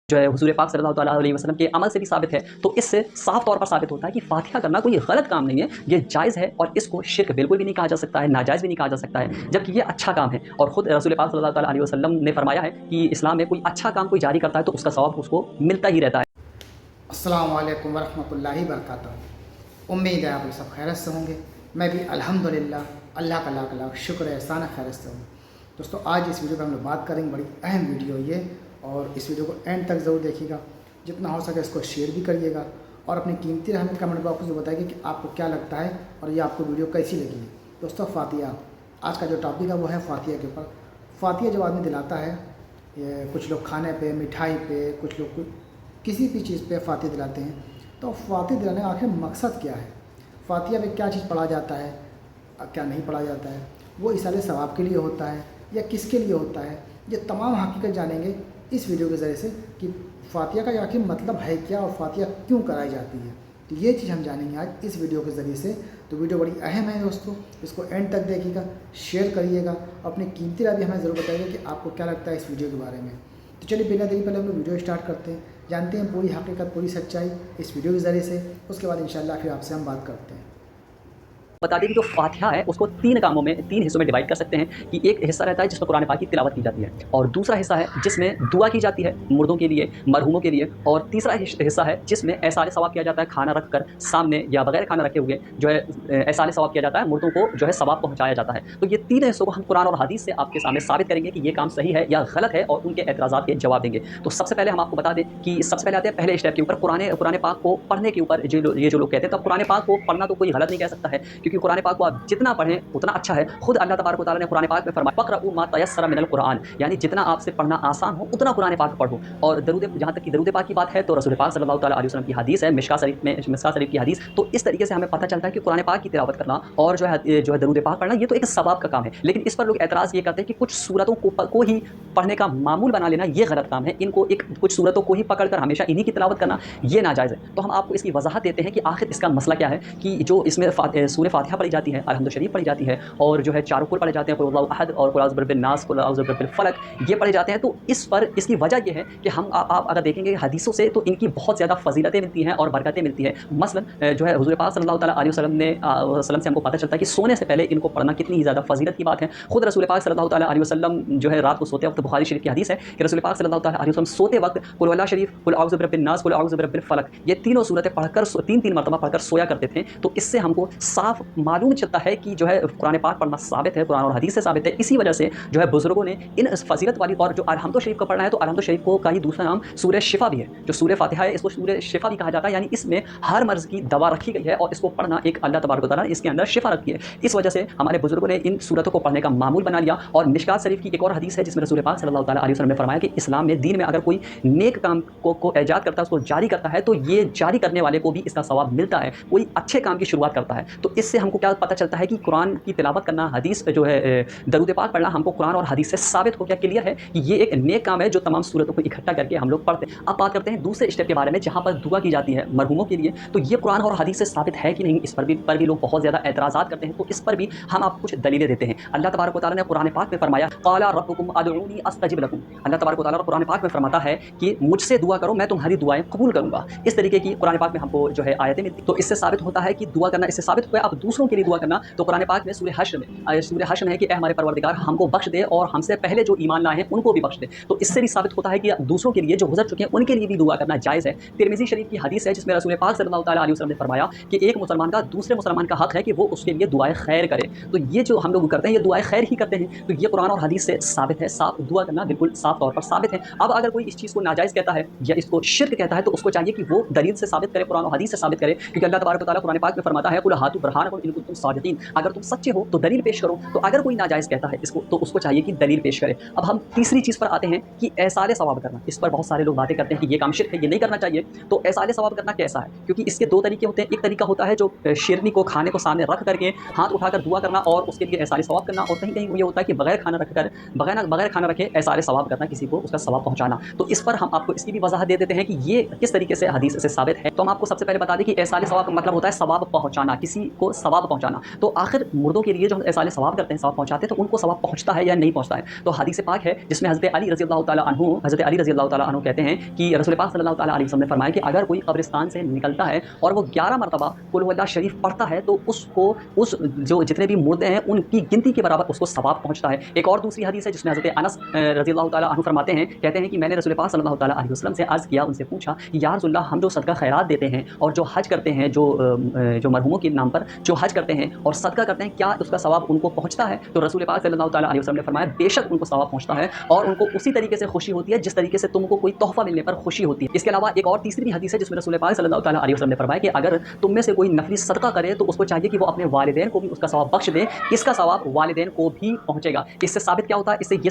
जो है हुज़ूर पाक सल्लल्लाहु ताला अलैहि वसल्लम के अमल से भी साबित है। तो इससे साफ तौर पर साबित होता है कि फ़ातिहा करना कोई गलत काम नहीं है, ये जायज़ है और इसको शिर्क बिल्कुल भी नहीं कहा जा सकता है, नाजायज़ भी नहीं कहा जा सकता है, जबकि ये अच्छा काम है। और ख़ुद रसूल पाक सल्लल्लाहु ताला अलैहि वसल्लम ने फरमाया है कि इस्लाम में कोई अच्छा काम कोई जारी करता है तो उसका सवाब उसको मिलता ही रहता है। अस्सलामु अलैकुम वरहमतुल्लाहि वबरकातुहू। उम्मीद है आप लोग सब खैरियत से होंगे। मैं भी अल्हम्दुलिल्लाह अल्लाह का लाख लाख शुक्र है, एहसान है, खैरियत से हूँ। दोस्तों, आज इस वीडियो पर हम लोग बात करेंगे, बड़ी अहम वीडियो ये, और इस वीडियो को एंड तक ज़रूर देखिएगा। जितना हो सके इसको शेयर भी करिएगा और अपनी कीमती राय हमें कमेंट बॉक्स में बताइए कि आपको क्या लगता है और ये आपको वीडियो कैसी लगी है। दोस्तों, फ़ातिहा आज का जो टॉपिक है वो है फ़ातिहा के ऊपर। फ़ातिहा जब आदमी दिलाता है, ये कुछ लोग खाने पे, मिठाई पे, कुछ लोग किसी भी चीज़ पे फ़ातिहा दिलाते हैं, तो फ़ातिहा दिलाने का आखिर मकसद क्या है? फ़ातिहा में क्या चीज़ पढ़ा जाता है, क्या नहीं पढ़ा जाता है? वो इसाले सवाब के लिए होता है या किसके लिए होता है? ये तमाम हकीकत जानेंगे इस वीडियो के ज़रिए से कि फ़ातिहा का आखिर मतलब है क्या और फ़ातिहा क्यों कराई जाती है। तो ये चीज़ हम जानेंगे आज इस वीडियो के ज़रिए से। तो वीडियो बड़ी अहम है दोस्तों, इसको एंड तक देखिएगा, शेयर करिएगा, अपनी कीमती राय भी हमें ज़रूर बताइएगा कि आपको क्या लगता है इस वीडियो के बारे में। तो चलिए बिना देरी पहले हम लोग वीडियो स्टार्ट करते हैं, जानते हैं पूरी हकीकत, पूरी सच्चाई इस वीडियो के ज़रिए से। उसके बाद इंशाल्लाह फिर आपसे हम बात करते हैं। बता दें कि जो फ़ातिहा है उसको 3 कामों में, 3 हिस्सों में डिवाइड कर सकते हैं कि एक हिस्सा रहता है जिसमें कुरान पाक की तिलावत की जाती है, और दूसरा हिस्सा है जिसमें दुआ की जाती है मुर्दों के लिए, मरहूमों के लिए, और तीसरा हिस्सा है जिसमें एहसाल सवाब किया जाता है, खाना रख कर सामने या बगैर खाना रखे हुए जो है एहसाल सवाब किया जाता है, मुर्दों को जो है सवाब पहुँचाया जाता है। तो ये 3 हिस्सों को हम कुरान और हदीस से आपके सामने साबित करेंगे कि ये काम सही है या गलत है, और उनके एतराज़ात के जवाब देंगे। तो सबसे पहले हम आपको बता दें कि सबसे पहले आते हैं पहले स्टेप के ऊपर, कुरान पाक को पढ़ने के ऊपर। ये जो लोग कहते हैं, तो कुरान पाक को पढ़ना तो कोई गलत नहीं कह सकता है, क्योंकि कुरान पाक को आप जितना पढ़ें उतना अच्छा है। खुद अल्लाह तबारक व तआला ने कुरान पाक में फरमाया फ़क़रऊ मा तयस्सरा मिनल कुरान, यानी जितना आपसे पढ़ना आसान हो उतना कुरान पाक पढ़ो। और जहाँ तक कि दरूद पाक की बात है, तो रसूल पाक सल्लल्लाहु अलैहि वसल्लम की हदीस है, मिशकात शरीफ की हदीस। तो इस तरीके से हमें पता चलता है कि कुरान पाक की तिलावत करना और जो है दरूद पाक पढ़ना, ये तो एक सवाब का काम है। लेकिन इस पर लोग एतराज़ ये करते हैं कि कुछ सूरतों को ही पढ़ने का मामूल बना लेना ये गलत काम है, इनको कुछ सूरतों को ही पकड़कर हमेशा इन्हीं की तिलावत करना ये नाजायज़ है। तो हम आपको इसकी वजाहत देते हैं कि आखिर इसका मसला क्या है, कि जो इसमें सूरह फ़ातिहा पढ़ी जाती है, अलहम्दु शरीफ पढ़ी जाती है, और जो है चारों कुल पढ़े जाते हैं, कुल हुवल्लाहु अहद और कुल औज़ु बिरब्बिन नास, कुल औज़ु बिरब्बिल फलक, ये पढ़े जाते हैं। तो इस पर इसकी वजह ये है कि आप अगर देखेंगे हदीसों से, तो इनकी बहुत ज़्यादा फ़ज़ीलतें मिलती हैं और बरकतें मिलती हैं। मसलन जो है हुज़ूर पाक सल्लल्लाहु ताला अलैहि वसल्लम से हमको पता चलता है कि सोने से पहले इनको पढ़ना कितनी ही ज़्यादा फ़ज़ीलत की बात है। खुद रसूल पाक सल्लल्लाहु ताला अलैहि वसल्लम जो है रात को सोते वक्त, बुखारी शरीफ की हदीस है कि रसूल पाक सल्लल्लाहु ताला अलैहि वसल्लम सोते वक्त कुल हुवल्लाहु शरीफ, कुल औज़ु बिरब्बिन नास, कुल औज़ु बिरब्बिल फलक, ये तीनों सूरतें पढ़कर 3-3 मरतबा पढ़कर सोया करते थे। तो इससे हमको साफ मालूम चलता है कि जो है कुरान पाक पढ़ना साबित है, कुरान और हदीस से साबित है। इसी वजह से जो है बुजुर्गों ने इन फजीलत वाली, और जो अलहम्दु शरीफ को पढ़ना है, तो अलहम्दु शरीफ को का ही दूसरा नाम सूरह शिफा भी है। जो सूरह फातिहा है, इसको सूरह शिफा भी कहा जाता है, यानी इसमें हर मर्ज़ की दवा रखी गई है, और इसको पढ़ना एक अल्लाह तबारक व तआला ने इसके अंदर शिफा रखी है। इस वजह से हमारे बुजुर्गों ने इन सूरतों को पढ़ने का मामूल बना लिया। और मिशकात शरीफ की एक और हदीस है जिसमें रसूल पाक सल्लल्लाहु ताला अलैहि वसल्लम ने फरमाया कि इस्लाम में, दीन में अगर कोई नेक काम को ईजाद करता है, उसको जारी करता है, तो ये जारी करने वाले को भी इसका सवाब मिलता है। कोई अच्छे काम की शुरुआत करता है, तो इससे हमको क्या पता चलता है कि कुरान की तिलावत करना, हदीस जो है दरूद पाक पढ़ना, हमको कुरान और हदीस से साबित हो गया, क्लियर है कि ये एक नेक काम है जो तमाम सूरतों को इकट्ठा करके हम लोग पढ़ते हैं। अब बात करते हैं दूसरे स्टेप के बारे में, जहाँ पर दुआ की जाती है मरहूमों के लिए। तो ये कुरान और हदीस से साबित है कि नहीं, इस पर भी लोग बहुत ज़्यादा एतराज़ात करते हैं। तो इस पर भी हम आपको कुछ दलीलें देते हैं। अल्लाह तबारक व तआला ने कुरान पाक में फरमाया क़ाला रब्बुकुम अदऊनी अस्तजिब लकुम। अल्लाह तबारक व तआला कुरान पाक में फरमाता है कि मुझसे दुआ करो, मैं तुम्हारी दुआएं कबूल करूँगा। इस तरीके की कुरान पाक में हमको जो है आयतें मिलती। तो इससे साबित होता है कि दुआ करना, इससे साबित हुआ अब दूसरों के लिए दुआ करना। तो कुरान पाक में सूरह हश्र में है कि ए हमारे परवरदिगार, हमको बख्श दे और हमसे पहले जो ईमान लाए हैं उनको भी बख्श दे। तो इससे भी साबित होता है कि दूसरों के लिए जो गुजर चुके हैं उनके लिए भी दुआ करना जायज़ है। तिरमिज़ी शरीफ की हदीस है जिसमें रसूल पाक सल्लल्लाहु ताला अलैहि वसल्लम ने फरमाया कि एक मुसलमान का दूसरे मुसलमान का हक है कि वो उसके लिए दुआए खैर करे। तो ये जो हम लोग करते हैं, ये दुआए खैर ही करते हैं। तो ये कुरान और हदीस से साबित है, साफ दुआ करना बिल्कुल साफ तौर पर साबित है। अब अगर कोई इस चीज़ को नाजायज़ कहता है या इसको शिर्क कहता है, तो उसको चाहिए कि वो दलील से साबित करे, कुरान और हदीस से साबित करे, क्योंकि अल्लाह तबारक व तआला कुरान पाक में फरमाता है कुल हातु बुरहानकुम इन कुंतुम सादिकीन, अगर तुम सच्चे हो तो दलील पेश करो। तो अगर कोई नाजायज़ कहता है इसको, तो उसको चाहिए कि दलील पेश करे। अब हम तीसरी चीज़ पर आते हैं कि एहसाल सवाब करना। इस पर बहुत सारे लोग बातें करते हैं कि ये काम शिर्क है, ये नहीं करना चाहिए। तो एहसाल सवाब करना कैसा है, क्योंकि इसके 2 तरीके होते हैं। एक तरीका होता है जो शेरनी को, खाने को सामने रख करके हाथ उठाकर दुआ करना और उसके लिए एहसाल सवाब करना, और कहीं कहीं ये होता है कि बगैर खाना रखे एहसाल सवाब करना, किसी को उसका सवाब पहुँचाना। तो इस पर हम आपको इसकी भी वजाहत दे देते हैं कि ये किस तरीके से हदीस से साबित है। तो हम आपको सबसे पहले बता दें कि एहसाल सवाब का मतलब होता है सवाब पहुँचाना, किसी को सवाब पहुँचाना। तो आखिर मुर्दों के लिए जो एहसाल सवाब करते हैं, सवाब पहुँचाते हैं, तो उनको सवाब पहुँचता है या नहीं पहुँचता है? तो हदीस पाक है जिसमें हज़रत अली रज़ी अल्लाह ताला अन्हु कहते हैं कि रसूल पाक सल्लल्लाहु ताला अलैहि वसल्लम ने फरमाया कि अगर कोई कब्रिस्तान से निकलता है और वो 11 मरतबा कुल हुवल्लाह शरीफ पढ़ता है, तो उसको उस जो जितने भी मुर्दे हैं उनकी गिनती के बराबर उसको सवाब पहुँचता है। एक और दूसरी हदीस है जिसमें हज़रत अनस रज़ी अल्लाह ताला अन्हु फरमाते हैं, कहते हैं कि मैंने रसूल पाक सल्लल्लाहु ताला अलैहि वसल्लम से अर्ज़ किया, उनसे पूछा कि या रसूलल्लाह, हम जो सदका खैरात देते हैं और जो हज करते हैं, जो मरहूमों के नाम पर जो हज करते हैं और सदका करते हैं, क्या उसका सवाब उनको पहुँचता है? तो रसूल पाक सल्लल्लाहु ताला अलैहि वसल्लम ने फरमाया, बेशक उनको सवाब पहुँचता है और उनको उसी तरीके से खुशी होती है जिस तरीके से तुमको कोई तोहफा मिलने पर खुशी होती है। इसके अलावा एक और तीसरी भी हदीस है जिसमें रसूल पाक सल्लल्लाहु ताला अलैहि वसल्लम ने फरमाया कि अगर तुम में से कोई नफली सदका करे तो उसको चाहिए कि वो अपने वालिदैन को भी उसका सवाब बख्श दे, इसका सवाब वालिदैन को भी पहुँचेगा। इससे साबित क्या होता है? इससे ये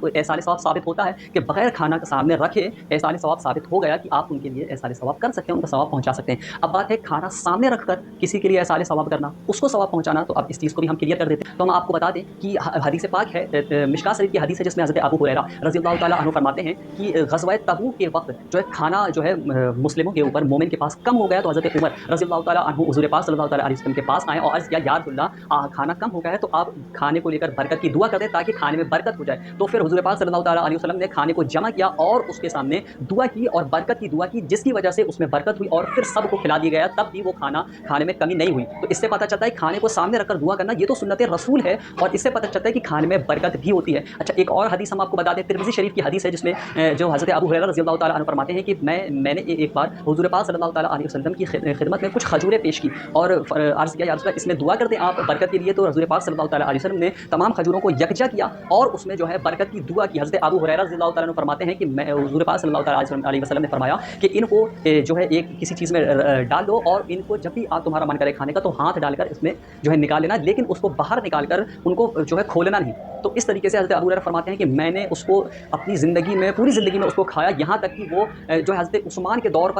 एहसाल सवाब साबित होता है कि बगैर खाना सामने रखे एहसाल सवाब साबित हो गया कि आप उनके लिए एहसाल सवाब कर सकते हैं, उनका सवाब पहुँचा सकते हैं। अब बात है खाना सामने रखकर किसी के लिए एहसाल सवाब करना, उसको सवाब पहुँचाना। तो अब इस चीज़ को भी हम क्लियर कर देते हैं। तो हम आपको बता दें कि हदीस पाक है, मिशकात शरीफ की हदीस है जिसमें हज़रत अबू हुरैरा रज़ी अल्लाह ताला अन्हु फरमाते हैं कि ग़ज़वा तबूक के वक्त जो है खाना जो है मुस्लिमों के ऊपर मोमिन के पास कम हो गया, तो हज़रत उमर रज़ी अल्लाह ताला अन्हु हुज़ूर पाक सल्लल्लाहु ताला अलैहि वसल्लम के पास आए और अर्ज़ किया, या रसूलल्लाह, खाना कम हो गया है तो आप खाने को लेकर बरकत की दुआ कर दें ताकि खाने में बरकत हो जाए। तो फिर हुज़ूर पाक सल्लल्लाहु ताला अलैहि वसल्लम ने खाने को जमा किया और उसके सामने दुआ की और बरकत की दुआ की, जिसकी वजह से उसमें बरकत हुई और फिर सबको खिला दिया गया, तब भी वो खाना खाने में कमी नहीं हुई। तो इससे पता चलता है खाने को सामने रखकर दुआ करना ये तो सुन्नत रसूल है और इससे पता चलता है कि खाने में बरकत भी होती है। अच्छा, एक और हदीस हम आपको बता दें, तिरमिज़ी शरीफ की हदीस है जिसमें जो हज़रत अबू हुरैरा रज़ी अल्लाह ताला अन्हु फरमाते हैं कि मैंने एक बार हुज़ूर पाक सल्लल्लाहु ताला अलैहि वसल्लम की खिदमत में कुछ खजूरें पेश की और अर्ज़ किया, या रसूल अल्लाह, इसमें दुआ कर दें आप बरकत के लिए। तो हुज़ूर पाक सल्लल्लाहु ताला अलैहि वसल्लम ने तमाम खजूरों को यकजा किया और उसमें जो है बरकत की दुआ की। हज़रत अबू हुरैरा रज़ी अल्लाह ताला अन्हु फरमाते हैं कि हुज़ूर पाक सल्लल्लाहु ताला अलैहि वसल्लम ने फरमाया कि इनको जो है एक किसी चीज़ में डाल दो और इनको जब भी आप तुम्हारा मन करे खाने का तो हाथ डालकर इसमें जो है निकाल लेना, लेकिन उसको बाहर निकाल कर उनको जो है खोलना नहीं। तो इस तरीके से हज़रत अबू हुरैरा फरमाते हैं कि मैंने उसको अपनी ज़िंदगी में, पूरी ज़िंदगी में उसको खाया, यहाँ तक कि वो जो हज़रत उस्मान के दौर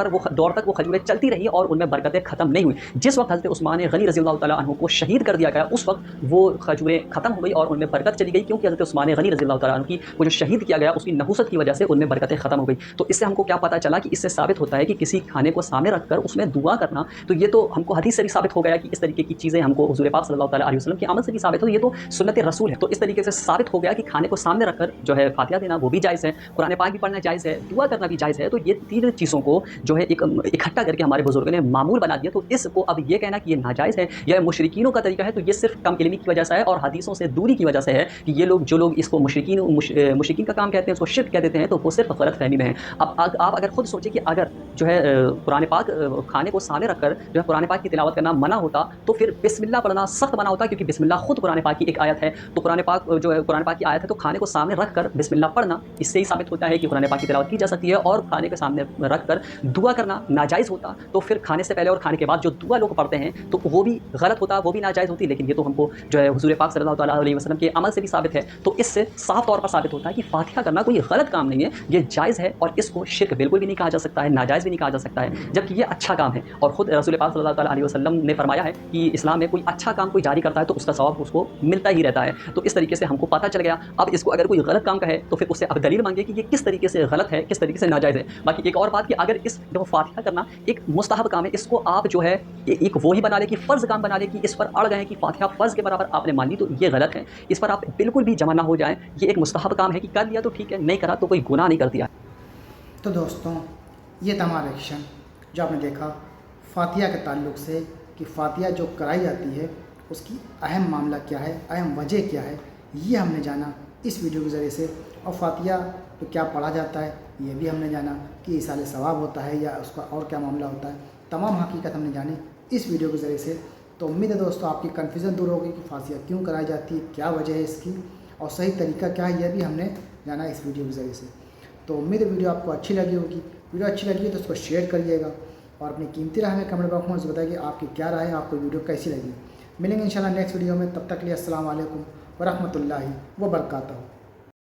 तक वो खजूरें चलती रही और उनमें बरकतें ख़त्म नहीं हुई। जिस वक्त हज़रत उस्मान गनी रज़ी अल्लाह ताला अन्हु को शहीद कर दिया गया, उस वक्त वो खजूरें ख़त्म हो गई और उनमें बरकत चली गई, क्योंकि हज़रत उस्मान गनी रज़ी अल्लाह ताला अन्हु की वो जो शहीद किया गया उसकी नहुसत की वजह से उनमें बरकतें ख़त्म हो गई। तो इससे हमको क्या पता चला कि इससे साबित होता है कि किसी खाने को सामने रखकर उसमें दुआ करना, तो ये तो हमको हदीस से भी साबित हो गया कि इस तरीके की चीज़ें हमको हुज़ूर पाक सल्लल्लाहु ताला अलैहि वसल्लम के अमल से भी साबित हो, ये तो सुन्नत रसूल है। तो इस तरीके से साबित हो गया कि खाने को सामने रखकर जो है फातिहा देना वो भी जायज़ है, कुरान पाक भी पढ़ना जायज़ है, दुआ करना भी जायज़ है। तो ये तीन चीज़ों को जो है एक इकट्ठा करके हमारे बुजुर्गों ने मामूल बना दिया। तो इसको अब ये कहना कि ये नाजायज़ है या मुशरिकीनों का तरीका है, तो ये सिर्फ कम इल्मी की वजह से है और हदीसों से दूरी की वजह से है कि ये लोग, जो लोग इसको मुशरिकीन का काम कहते हैं, उसको शिर्क कह देते हैं, तो वो सिर्फ गलत फहमी में है। अब आप अगर खुद सोचें कि अगर जो है कुरान पाक खाने को सामने रखकर जो है कुरान पाक की तिलावत करना मना होता, तो फिर बिस्मिल्लाह पढ़ना सख्त मना होता, क्योंकि बिस्मिल्लाह खुद कुरान पाक की एक आयत है। तो कुरान पाक जो है कुरान पाक की आयत है, तो खाने को सामने रखकर बिस्मिल्लाह पढ़ना, इससे ही साबित होता है कि कुरान पाक की तिलावत की जा सकती है। और खाने के सामने रखकर दुआ करना नाजायज़ होता, तो फिर खाने से पहले और खाने के बाद जो दुआ लोग पढ़ते हैं तो वो भी गलत होता, वो भी नाजायज़ होती। लेकिन ये तो हमको जो है हुज़ूर पाक सल्लल्लाहु ताला अलैहि वसल्लम के अमल से भी साबित है। तो इससे साफ तौर पर साबित होता है कि फातिहा करना कोई गलत काम नहीं है, ये जायज़ है और इसको शिर्क बिल्कुल भी नहीं कहा जा सकता है, नाजायज़ भी नहीं कहा जा सकता है, जबकि ये अच्छा काम है। और ख़ुद रसूल पाक सल्लल्लाहु ताला अलैहि वसल्लम ने फरमाया है कि इस्लाम में कोई अच्छा काम कोई जारी करता है तो उसका सवाब उसको मिलता ही रहता है। तो इस तरीके से हमको पता चल गया। अब इसको अगर कोई गलत काम कहे तो फिर उससे अब दलील मांगे कि ये किस तरीके से गलत है, किस तरीके से नाजायज़ है। बाकी एक और बात कि अगर इस जो फातिहा करना एक मुस्तहब काम है, इसको आप जो है एक वो ही बना ले कि फ़र्ज़ काम बना ले कि इस पर अड़ गए कि फातिहा फ़र्ज़ के बराबर आपने मान ली, तो ये गलत है। इस पर आप बिल्कुल भी जमा ना हो जाएँ। ये एक मुस्तहब काम है कि कर लिया तो ठीक है, नहीं करा तो कोई गुनाह नहीं कर दिया। तो दोस्तों, ये तमाम एक्शन जो आपने देखा फातिहा के ताल्लुक़ से कि फातिहा जो कराई जाती है उसकी अहम मामला क्या है, अहम वजह क्या है, ये हमने जाना इस वीडियो के ज़रिए से। और फातिहा तो क्या पढ़ा जाता है ये भी हमने जाना कि इसाले सवाब होता है या उसका और क्या मामला होता है। तमाम हकीकत हमने जानी इस वीडियो के ज़रिए से। तो उम्मीद है दोस्तों आपकी कन्फ्यूज़न दूर होगी कि फातिहा क्यों कराई जाती है, क्या वजह है इसकी और सही तरीका क्या है, यह भी हमने जाना इस वीडियो के ज़रिए से। तो उम्मीद है वीडियो आपको अच्छी लगी होगी। वीडियो अच्छी लगी है तो उसको शेयर करिएगा और अपनी कीमती राय में कमेंट बॉक्स में बताइए आपकी क्या राय है, आपको वीडियो कैसी लगी। मिलेंगे इंशाल्लाह नेक्स्ट वीडियो में, तब तक के लिए अस्सलाम वालेकुम व रहमतुल्लाहि व बरकातहू।